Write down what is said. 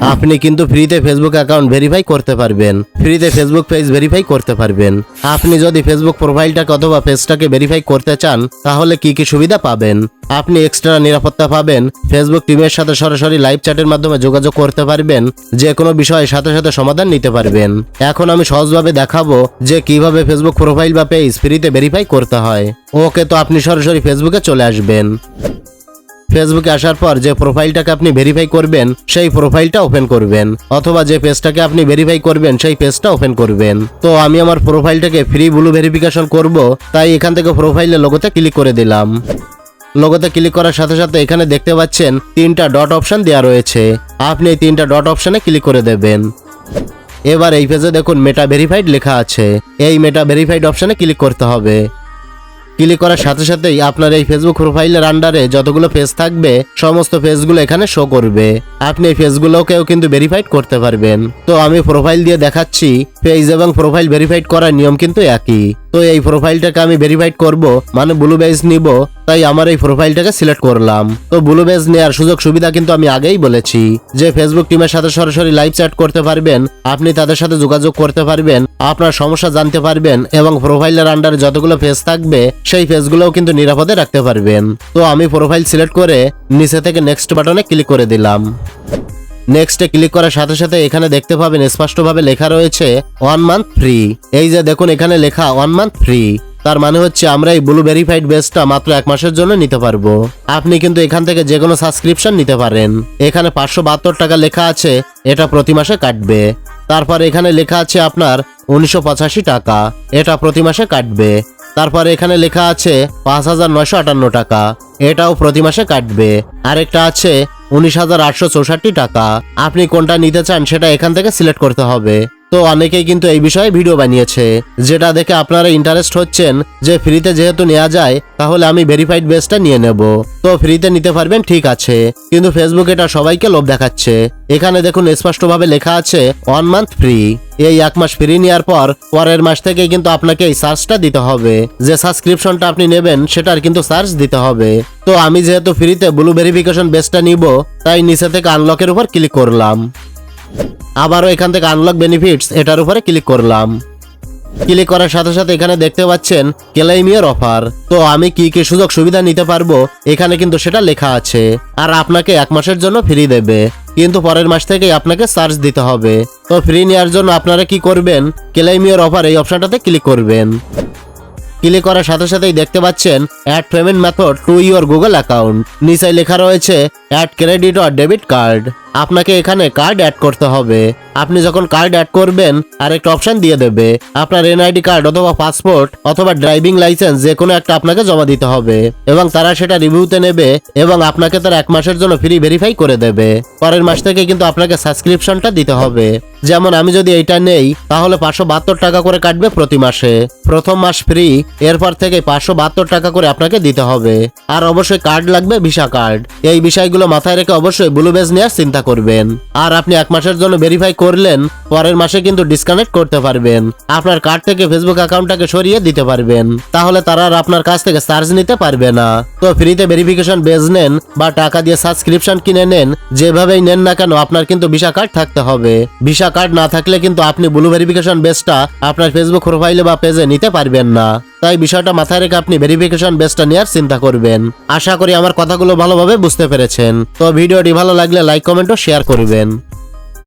আপনি কিন্তু ফ্রিতে ফেসবুক অ্যাকাউন্ট ভেরিফাই করতে পারবেন, ফ্রিতে ফেসবুক পেজ ভেরিফাই করতে পারবেন। আপনি যদি ফেসবুক প্রোফাইলটাকে অথবা পেজটাকে ভেরিফাই করতে চান তাহলে কি কি সুবিধা পাবেন? আপনি এক্সট্রা নিরাপত্তা পাবেন, ফেসবুক টিমের সাথে সরাসরি লাইভ চ্যাটের মাধ্যমে যোগাযোগ করতে পারবেন, যে কোনো বিষয়ে সাথে সাথে সমাধান নিতে পারবেন। এখন আমি সহজভাবে দেখাবো যে কিভাবে ফেসবুক প্রোফাইল বা পেজ ফ্রিতে ভেরিফাই করতে হয়। ওকে, তো আপনি সরাসরি ফেসবুকে চলে আসবেন। ফেসবুকে আসার পর যে প্রোফাইলটাকে আপনি ভেরিফাই করবেন সেই প্রোফাইলটা ওপেন করবেন, অথবা যে পেজটাকে আপনি ভেরিফাই করবেন সেই পেজটা ওপেন করবেন। তো আমি আমার প্রোফাইলটাকে ফ্রি ব্লু ভেরিফিকেশন করব, তাই এখান থেকে প্রোফাইলের লোগোতে ক্লিক করে দিলাম। লোগোতে ক্লিক করার সাথে সাথে এখানে দেখতে পাচ্ছেন 3টা ডট অপশন দেওয়া রয়েছে। আপনি এই 3টা ডট অপশনে ক্লিক করে দেবেন। এবার এই পেজে দেখুন মেটা ভেরিফাইড লেখা আছে, এই মেটা ভেরিফাইড অপশনে ক্লিক করতে হবে। ক্লিক করার সাথে সাথেই আপনার এই ফেসবুক প্রোফাইলের আন্ডারে যতগুলো পেজ থাকবে সমস্ত পেজগুলো এখানে শো করবে। আপনি এই পেজগুলোকেও কিন্তু ভেরিফাইড করতে পারবেন। তো আমি প্রোফাইল দিয়ে দেখাচ্ছি, পেজ এবং প্রোফাইল ভেরিফাইড করার নিয়ম কিন্তু একই। তো এই প্রোফাইলটাকে আমি ভেরিফাইড করব, মানে ব্লু বেজ নিব, তাই আমার এই প্রোফাইলটাকে সিলেক্ট করলাম। তো ব্লু বেজ নেওয়ার সুযোগ সুবিধা কিন্তু আমি আগেই বলেছি যে ফেসবুক টিমের সাথে সরাসরি লাইভ চ্যাট করতে পারবেন, আপনি তাদের সাথে যোগাযোগ করতে পারবেন, আপনার সমস্যা জানতে পারবেন এবং প্রোফাইলের আন্ডারে যতগুলো পেজ থাকবে সেই পেজগুলোও কিন্তু নিরাপদে রাখতে পারবেন। তো আমি প্রোফাইল সিলেক্ট করে নিচে থেকে নেক্সট বাটনে ক্লিক করে দিলাম। নেক্সটে ক্লিক করার সাথে সাথে এখানে দেখতে পাবেন স্পষ্টভাবে লেখা রয়েছে 1 মান্থ ফ্রি। এই যে দেখুন এখানে লেখা 1 মান্থ ফ্রি, তার মানে হচ্ছে আমরা এই ব্লু ভেরিফাইড বেজটা মাত্র 1 মাসের জন্য নিতে পারবো। আপনি কিন্তু এখান থেকে যে কোনো সাবস্ক্রিপশন নিতে পারেন। এখানে 572 টাকা লেখা আছে, এটা প্রতি মাসে কাটবে। তারপর এখানে লেখা আছে আপনার 1985 টাকা, এটা প্রতি মাসে কাটবে। তারপর এখানে লেখা আছে 5958 টাকা, এটাও প্রতি মাসে কাটবে। আরেকটা আছে 19,864 টাকা। আপনি কোনটা নিতে চান সেটা এখান থেকে সিলেক্ট করতে হবে। তো অনেকেই কিন্তু এই বিষয়ে ভিডিও বানিয়েছে, যেটা দেখে আপনারা ইন্টারেস্ট হচ্ছেন যে ফ্রিতে যেহেতু নেওয়া যায় তাহলে আমি ভেরিফাইড বেজটা নিয়ে নেব। তো ফ্রিতে নিতে পারবেন, ঠিক আছে, কিন্তু ফেসবুক এটা সবাইকে লোভ দেখাচ্ছে। এখানে দেখুন স্পষ্টভাবে লেখা আছে 1 মান্থ ফ্রি। এই 1 মাস ফ্রি নেওয়ার পর পরের মাস থেকে কিন্তু আপনাকে এই চার্জটা দিতে হবে, যে সাবস্ক্রিপশনটা আপনি নেবেন সেটার কিন্তু চার্জ দিতে হবে। তো আমি যেহেতু ফ্রিতে ব্লু ভেরিফিকেশন বেজটা নিব, তাই নিচে থেকে আনলকের উপর ক্লিক করলাম। আবারও এখান থেকে আনলক বেনিফিটস এটার উপরে ক্লিক করলাম। ক্লিক করার সাথে সাথে এখানে দেখতে পাচ্ছেন ক্লেম ইওর অফার। তো আমি কি কি সুযোগ সুবিধা নিতে পারবো এখানে কিন্তু সেটা লেখা আছে। আর আপনাকে 1 মাসের জন্য ফ্রি দেবে, কিন্তু পরের মাস থেকেই আপনাকে চার্জ দিতে হবে। তো ফ্রি নেওয়ার জন্য আপনারা কি করবেন, ক্লেম ইওর অফার এই অপশনটাতে ক্লিক করবেন। ক্লিক করার সাথে সাথেই দেখতে পাচ্ছেন add payment method to your Google account. নিচে লেখা রয়েছে add credit or debit card. আপনাকে এখানে কার্ড অ্যাড করতে হবে। আপনি যখন কার্ড অ্যাড করবেন আরেকটা অপশন দিয়ে দেবে, আপনার এনআইডি কার্ড অথবা পাসপোর্ট অথবা ড্রাইভিং লাইসেন্স যে কোনো একটা আপনাকে জমা দিতে হবে এবং তারা সেটা রিভিউতে নেবে এবং আপনাকে তার 1 মাসের জন্য ফ্রি ভেরিফাই করে দেবে। পরের মাস থেকে কিন্তু আপনাকে সাবস্ক্রিপশনটা দিতে হবে। যেমন আমি যদি এইটা নেই তাহলে 572 টাকা করে কাটবে প্রতি মাসে। প্রথম মাস ফ্রি, এরপর থেকে 572 টাকা করে আপনাকে দিতে হবে। আর অবশ্যই কার্ড লাগবে, ভিসা কার্ড। এই বিষয়গুলো মাথায় রেখে অবশ্যই ব্লু বেজ নেওয়ার চিন্তা করবেন। আর আপনি 1 মাসের জন্য ভেরিফাই করলেন, পরের মাসে কিন্তু ডিসকানেক্ট করতে পারবেন। আপনার কার্ড থেকে ফেসবুক অ্যাকাউন্টটাকে সরিয়ে দিতে পারবেন, তাহলে তারা আর আপনার কাছ থেকে চার্জ নিতে পারবে না। তো ফ্রিতে ভেরিফিকেশন বেজ নেন বা টাকা দিয়ে সাবস্ক্রিপশন কিনে নেন, যেভাবেই নেন না কেন আপনার কিন্তু ভিসা কার্ড থাকতে হবে। ভিসা কার্ড না থাকলে কিন্তু আপনি ব্লু ভেরিফিকেশন বেজটা আপনার ফেসবুক প্রোফাইলে বা পেজে নিতে পারবেন না। তাই বিষয়টা মাথায় রেখে আপনি ভেরিফিকেশন বেজটা নেওয়ার চিন্তা করবেন। আশা করি আমার কথাগুলো ভালোভাবে বুঝতে পেরেছেন। তো ভিডিওটি ভালো লাগলে লাইক, কমেন্ট ও শেয়ার করবেন।